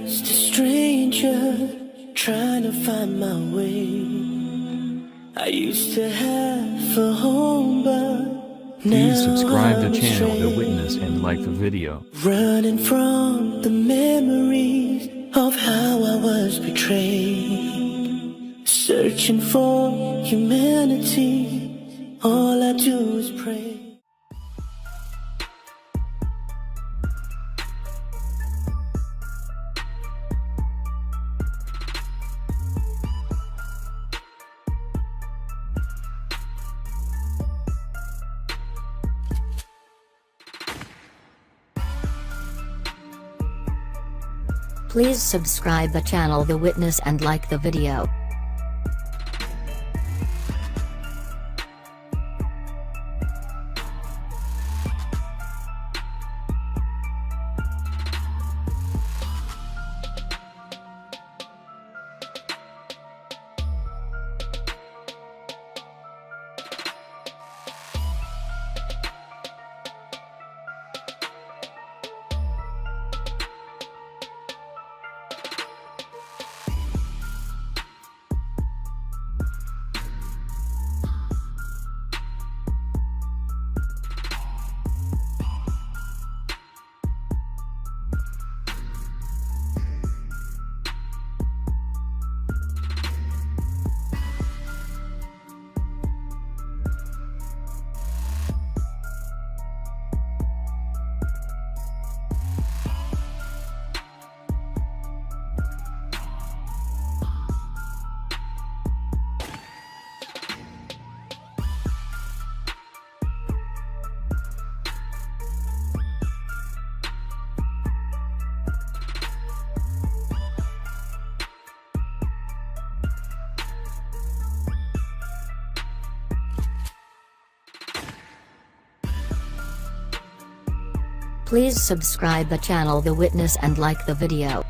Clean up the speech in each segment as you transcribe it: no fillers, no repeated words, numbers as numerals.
just a stranger trying to find my way. I used to have a home, but now Please subscribe I'm the channel The astray. Witness and like the video. Running from the memories of how I was betrayed. Searching for humanity, all I do is pray. Please subscribe the channel The Witness and like the video. Please subscribe the channel The Witness and like the video.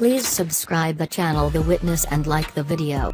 Please subscribe the channel The Witness and like the video.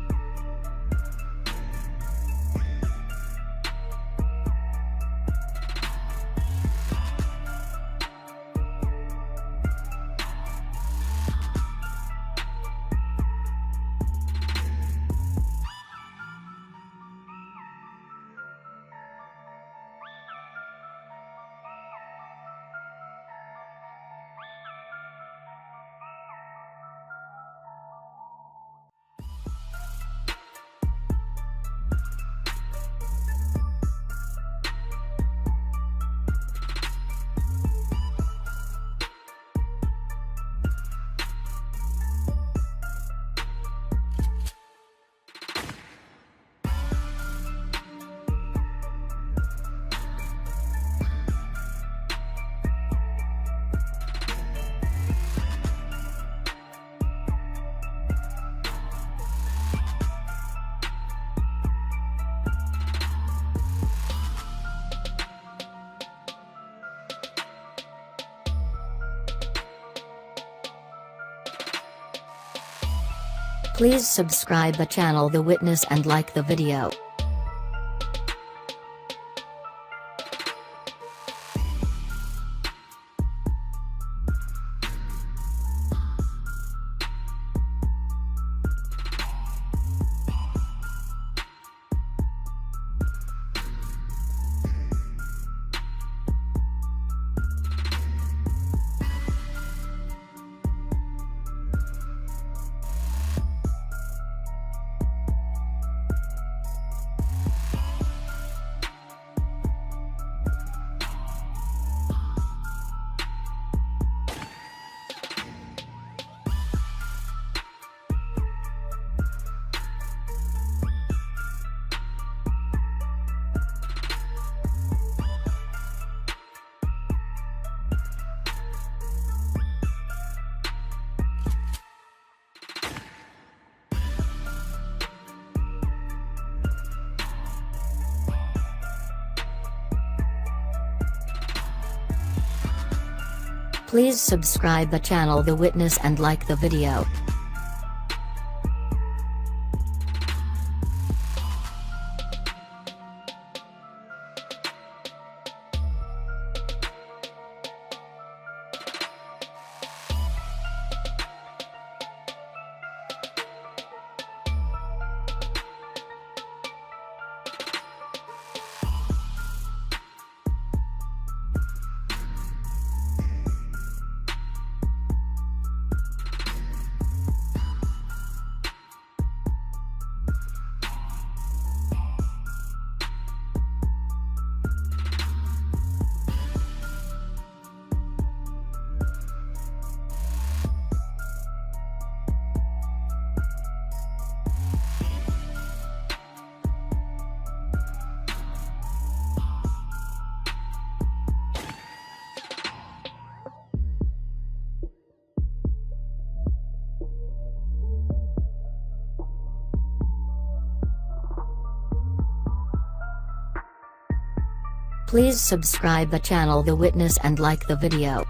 Please subscribe the channel The Witness and like the video. Please subscribe the channel The Witness and like the video. Please subscribe the channel The Witness and like the video.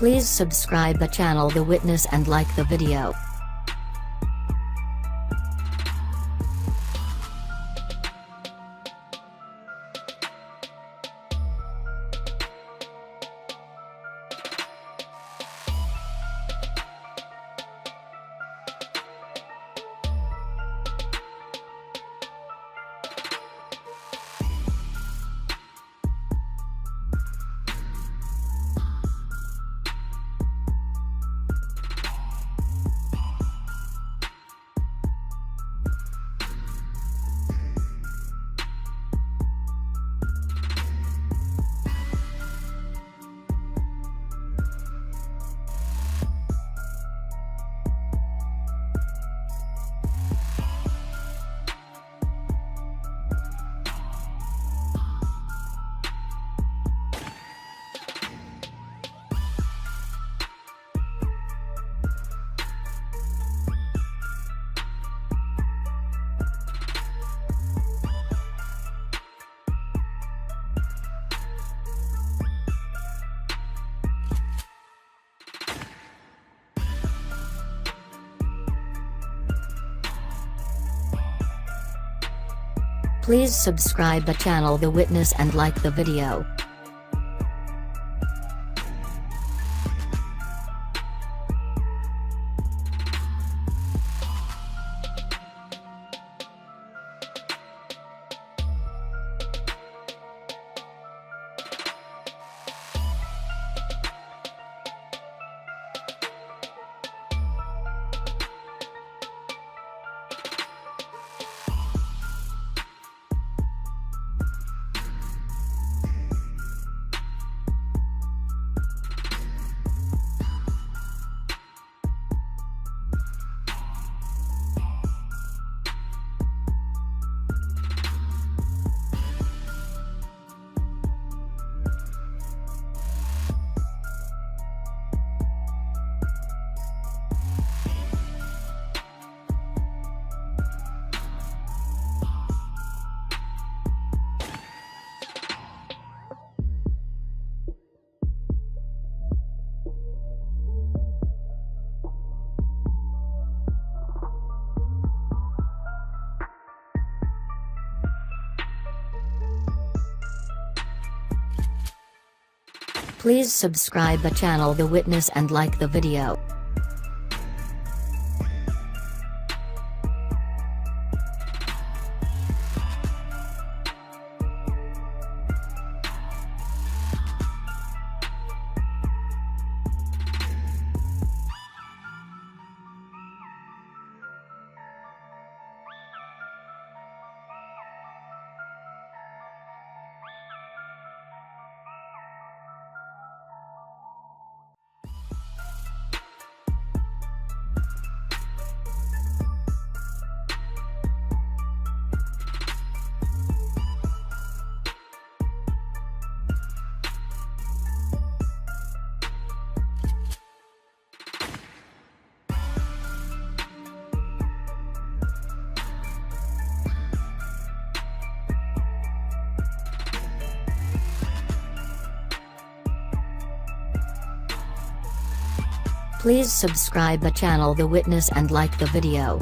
Please subscribe the channel The Witness and like the video. Please subscribe the channel The Witness and like the video. Please subscribe the channel The Witness and like the video. Please subscribe the channel The Witness and like the video.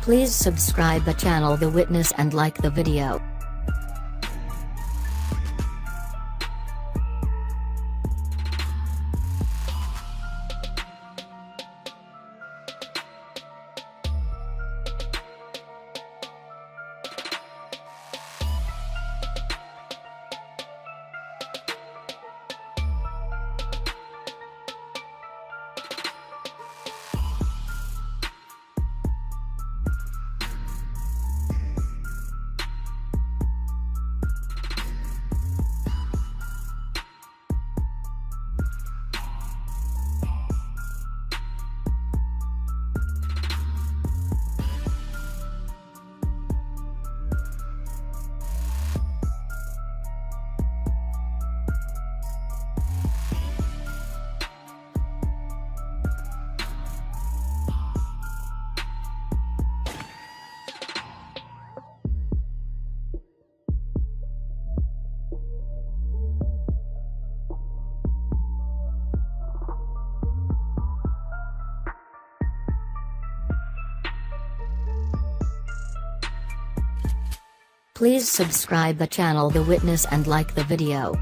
Please subscribe the channel The Witness and like the video. Please subscribe the channel The Witness and like the video.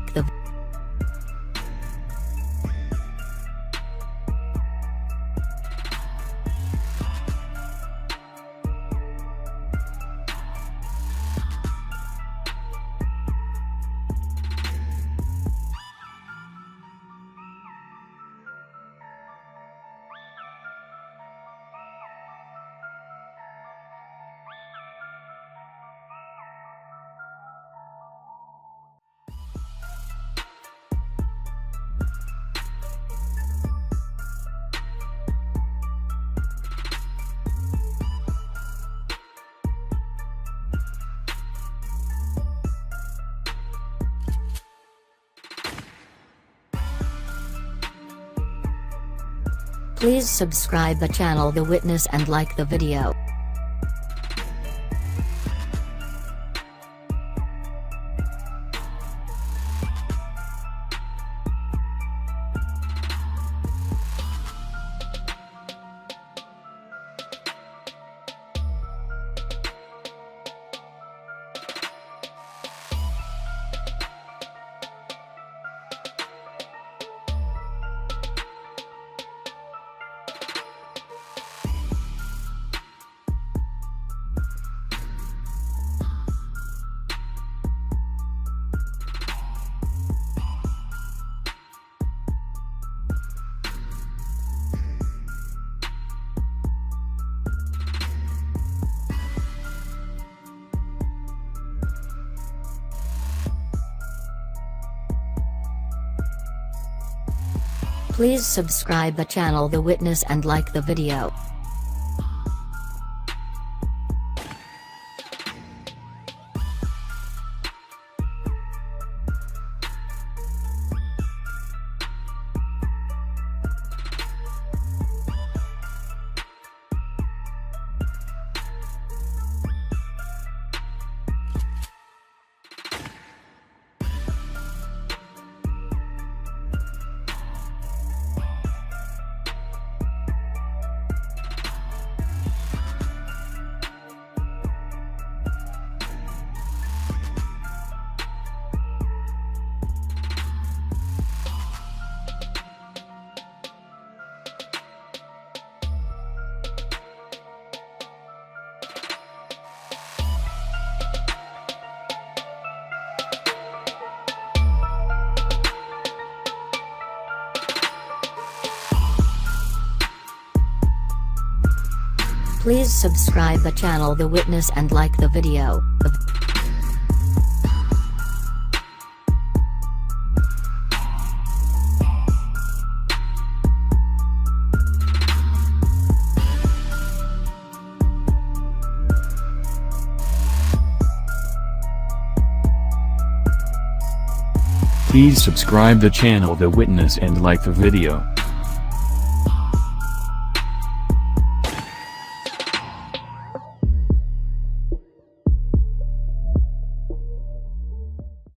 Please subscribe the channel The Witness and like the video. Please subscribe the channel The Witness and like the video. Please subscribe the channel The Witness and like the video. Please subscribe the channel The Witness and like the video.